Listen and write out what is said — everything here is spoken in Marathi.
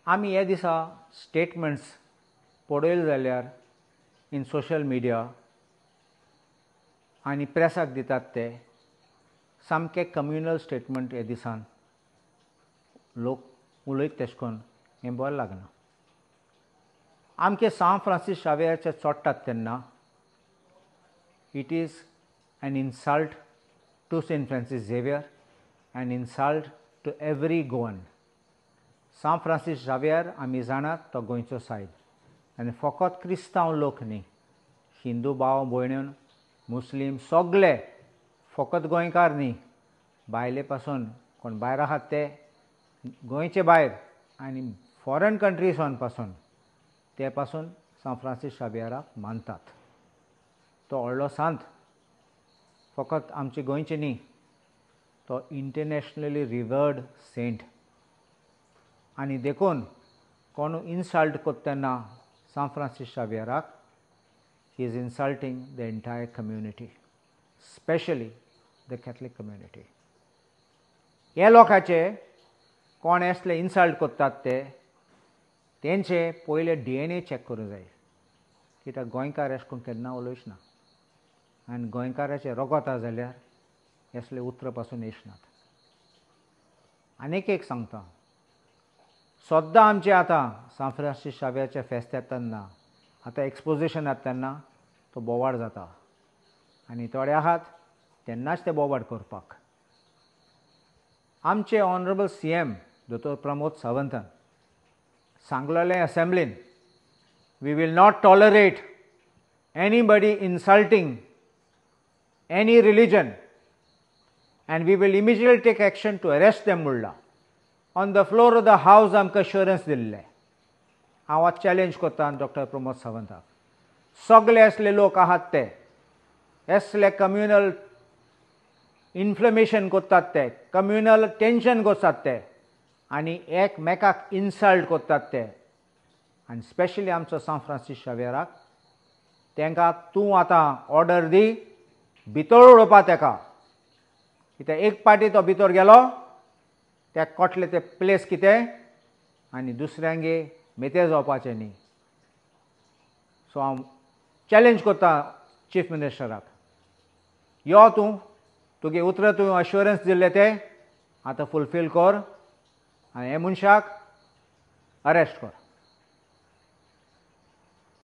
आमी हे दिसा स्टेटमेंट्स पळयले जाल्यार इन सोशल मिडिया आनी प्रेसाक दितात ते सामके कम्युनल स्टेटमेंट हे दिसान लोक उलयत तेश कोन हें बरें लागना. आमचे सांव फ्रांसीस शावेराचे चोडटात तेन्ना it is an insult to Saint Francis Xavier, an insult to every Goan. सांव फ्रांसीस शावेर आमी जाणात तो गोंयचो सायब आनी फकत क्रिस्तांव लोक न्ही, हिंदू भाव भयण्यो, मुस्लीम सगळे, फकत गोंयकार न्ही, भायले पासून कोण भायर आहात ते गोंयचे भायर आनी फॉरेन कंट्रीसान पासून ते पासून सांव फ्रांसीस शावेराक मानतात. तो व्हडलो सांत फकत आमचे गोंयचे न्ही, तो इंटरनॅशनली रिवर्ड सेंट. आनी देखून कोण इन्सल्ट करता तेन्ना सांव फ्रांसीस शावेराक he is insulting the entire community, specially the Catholic community. हे लोकांचे कोण असले इन्सल्ट करतात ते तेंचे पयले DNA चॅक करूंक जाय, कित्याक गोंयकार अशें करून केन्ना उलोवच ना आनी गोंयकाराचे रगत आसा जाल्यार असले उतर पासून येचनात. आनीक एक सांगता, सद्दां आमचे आतां सांव फ्रांसीस शावेराचे फेस्त येता तेन्ना आतां एक्सपोजिशन जाता तेन्ना तो बोवाळ जाता आनी थोडे आहात तेन्नाच ते बोवाळ करपाक. आमचे ऑनरेबल CM दोतोर प्रमोद सावंतान सांगलेलें असेंब्लीन, we will not tolerate anybody insulting any religion and we will immediately take action to arrest them म्हणलां. On the floor of the house आमकां अश्युरन्स दिल्ले. हांव आतां चॅलेंज करता डॉक्टर प्रमोद सावंताक, सगळे असले लोक आहात ते असले कम्युनल इन्फ्लेमेशन करतात ते, कम्युनल टेन्शन करतात ते आनी एकमेकाक इन्सल्ट करतात ते, आनी स्पेशली आमचो सांव फ्रांसीस शावेराक तांकां तूं आतां ऑर्डर दी भितर उडोवपा ताका, कित्याक एक पाटी तो भितर गेलो ताका कोटले ते प्लेस कितें आनी दुसऱ्यांगे मेतेर जावपाचें न्ही. सो हांव चॅलेंज करता चीफ मिनिस्टराक, यो तूं तुगे उतर तुवें अश्युरन्स दिल्ले ते आतां फुलफील कर आनी हे मनशाक अरेस्ट कर.